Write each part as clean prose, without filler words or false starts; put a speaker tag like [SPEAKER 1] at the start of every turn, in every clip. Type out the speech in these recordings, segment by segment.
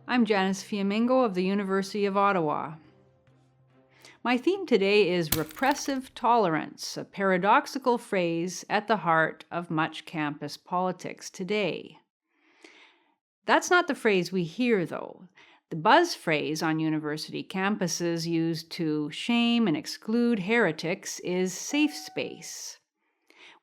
[SPEAKER 1] I'm Janice Fiamengo of the University of Ottawa. My theme today is repressive tolerance, a paradoxical phrase at the heart of much campus politics today. That's not the phrase we hear, though. The buzz phrase on university campuses used to shame and exclude heretics is safe space.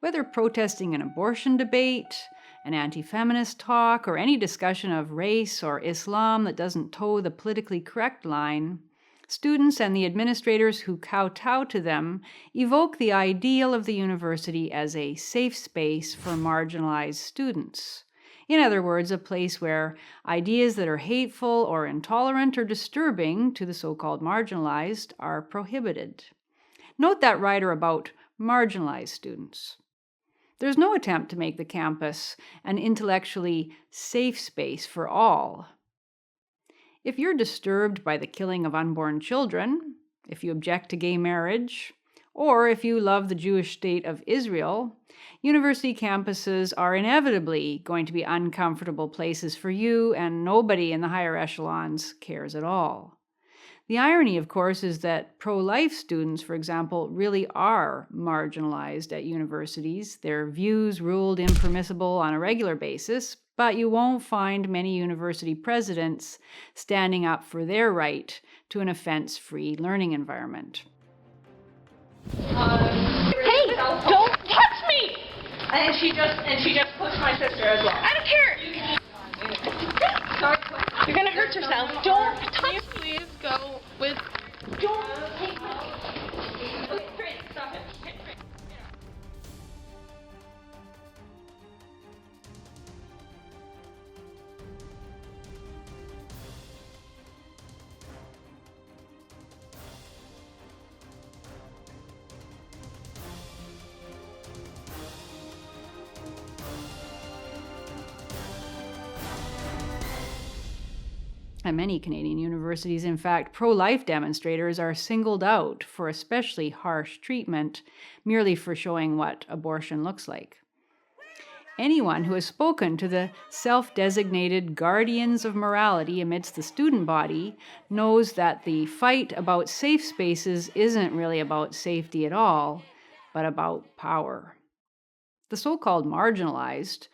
[SPEAKER 1] Whether protesting an abortion debate, an anti-feminist talk, or any discussion of race or Islam that doesn't toe the politically correct line, students and the administrators who kowtow to them evoke the ideal of the university as a safe space for marginalized students. In other words, a place where ideas that are hateful or intolerant or disturbing to the so-called marginalized are prohibited. Note that rider about marginalized students. There's no attempt to make the campus an intellectually safe space for all. If you're disturbed by the killing of unborn children, if you object to gay marriage, or if you love the Jewish state of Israel, university campuses are inevitably going to be uncomfortable places for you, and nobody in the higher echelons cares at all. The irony, of course, is that pro-life students, for example, really are marginalized at universities. Their views ruled impermissible on a regular basis, but you won't find many university presidents standing up for their right to an offense-free learning environment.
[SPEAKER 2] Hey, don't touch me! And she just pushed my sister as well. I don't care. Sorry. You're gonna hurt yourself. Don't touch me. Please go with. Don't take me. Okay, Trent, stop it.
[SPEAKER 1] At many Canadian universities, in fact, pro-life demonstrators are singled out for especially harsh treatment, merely for showing what abortion looks like. Anyone who has spoken to the self-designated guardians of morality amidst the student body knows that the fight about safe spaces isn't really about safety at all, but about power. The so-called marginalized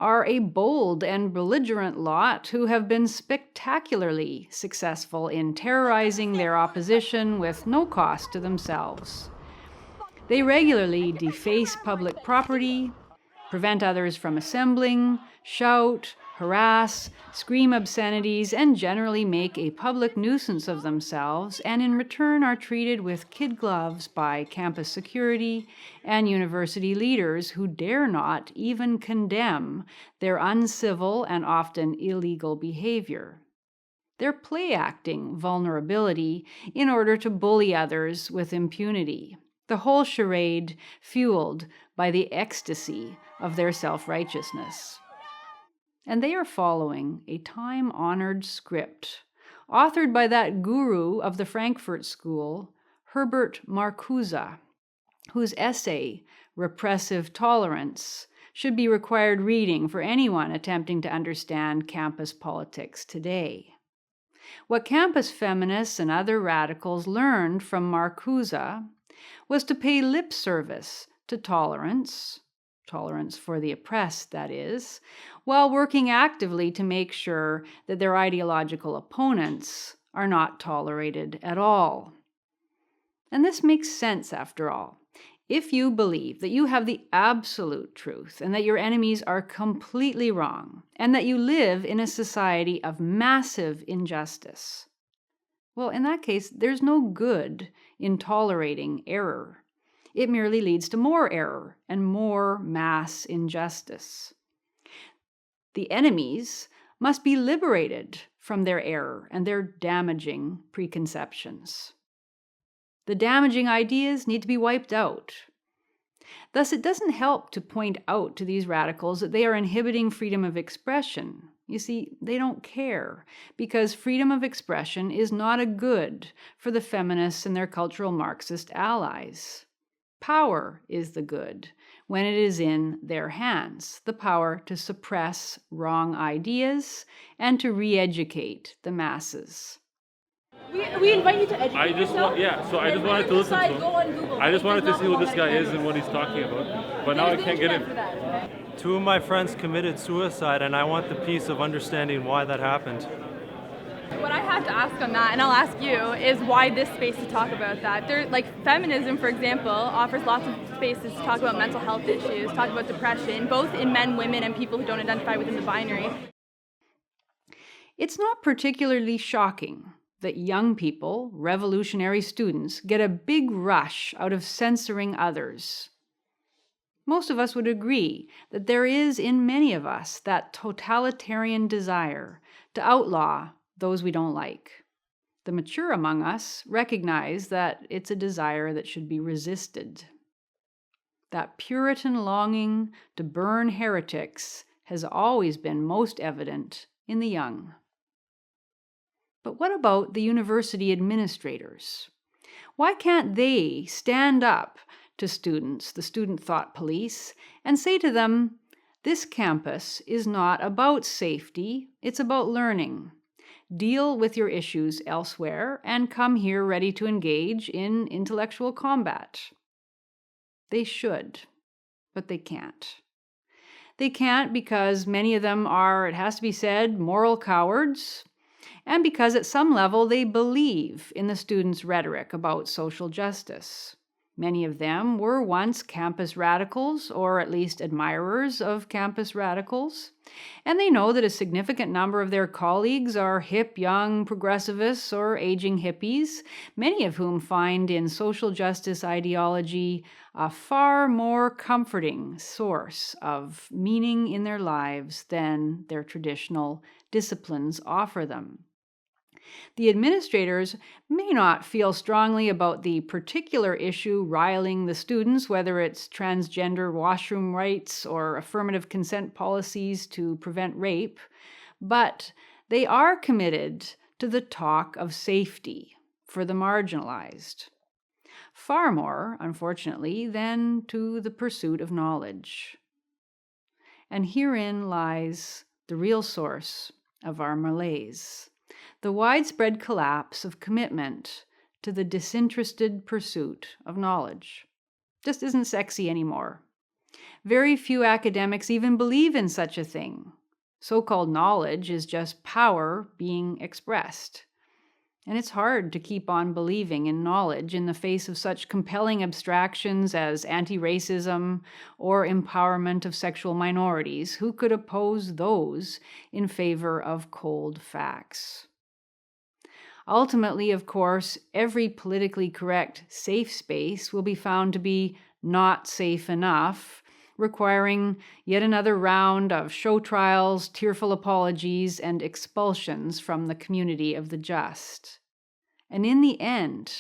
[SPEAKER 1] are a bold and belligerent lot who have been spectacularly successful in terrorizing their opposition with no cost to themselves. They regularly deface public property, prevent others from assembling, shout, harass, scream obscenities, and generally make a public nuisance of themselves, and in return are treated with kid gloves by campus security and university leaders who dare not even condemn their uncivil and often illegal behavior. They're play-acting vulnerability in order to bully others with impunity. The whole charade fueled by the ecstasy of their self-righteousness. And they are following a time-honored script, authored by that guru of the Frankfurt School, Herbert Marcuse, whose essay, Repressive Tolerance, should be required reading for anyone attempting to understand campus politics today. What campus feminists and other radicals learned from Marcuse was to pay lip service to tolerance for the oppressed, that is, while working actively to make sure that their ideological opponents are not tolerated at all. And this makes sense, after all. If you believe that you have the absolute truth and that your enemies are completely wrong, and that you live in a society of massive injustice, well, in that case, there's no good in tolerating error. It merely leads to more error and more mass injustice. The enemies must be liberated from their error and their damaging preconceptions. The damaging ideas need to be wiped out. Thus, it doesn't help to point out to these radicals that they are inhibiting freedom of expression. You see, they don't care, because freedom of expression is not a good for the feminists and their cultural Marxist allies. Power is the good, when it is in their hands, the power to suppress wrong ideas and to re-educate the masses.
[SPEAKER 2] We invite you to educate yourself.
[SPEAKER 3] So I just wanted to listen to him.
[SPEAKER 2] Go on Google.
[SPEAKER 3] I just wanted to see who this guy is and what he's talking about. But now I can't get in.
[SPEAKER 4] 2 of my friends committed suicide, and I want the peace of understanding why that happened.
[SPEAKER 5] What I have to ask on that, and I'll ask you, is why this space to talk about that? Feminism, for example, offers lots of spaces to talk about mental health issues, talk about depression, both in men, women, and people who don't identify within the binary.
[SPEAKER 1] It's not particularly shocking that young people, revolutionary students, get a big rush out of censoring others. Most of us would agree that there is in many of us that totalitarian desire to outlaw those we don't like. The mature among us recognize that it's a desire that should be resisted. That Puritan longing to burn heretics has always been most evident in the young. But what about the university administrators? Why can't they stand up to students, the student thought police, and say to them, this campus is not about safety, it's about learning. Deal with your issues elsewhere and come here ready to engage in intellectual combat. They should, but they can't. They can't because many of them are, it has to be said, moral cowards, and because at some level they believe in the students' rhetoric about social justice. Many of them were once campus radicals, or at least admirers of campus radicals, and they know that a significant number of their colleagues are hip, young progressivists or aging hippies, many of whom find in social justice ideology a far more comforting source of meaning in their lives than their traditional disciplines offer them. The administrators may not feel strongly about the particular issue riling the students, whether it's transgender washroom rights or affirmative consent policies to prevent rape, but they are committed to the talk of safety for the marginalized, far more, unfortunately, than to the pursuit of knowledge. And herein lies the real source of our malaise. The widespread collapse of commitment to the disinterested pursuit of knowledge just isn't sexy anymore. Very few academics even believe in such a thing. So-called knowledge is just power being expressed. And it's hard to keep on believing in knowledge in the face of such compelling abstractions as anti-racism or empowerment of sexual minorities. Who could oppose those in favor of cold facts? Ultimately, of course, every politically correct safe space will be found to be not safe enough, requiring yet another round of show trials, tearful apologies, and expulsions from the community of the just. And in the end,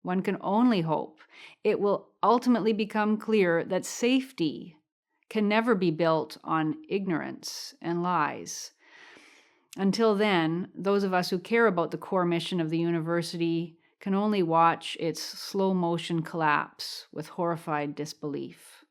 [SPEAKER 1] one can only hope it will ultimately become clear that safety can never be built on ignorance and lies. Until then, those of us who care about the core mission of the university can only watch its slow motion collapse with horrified disbelief.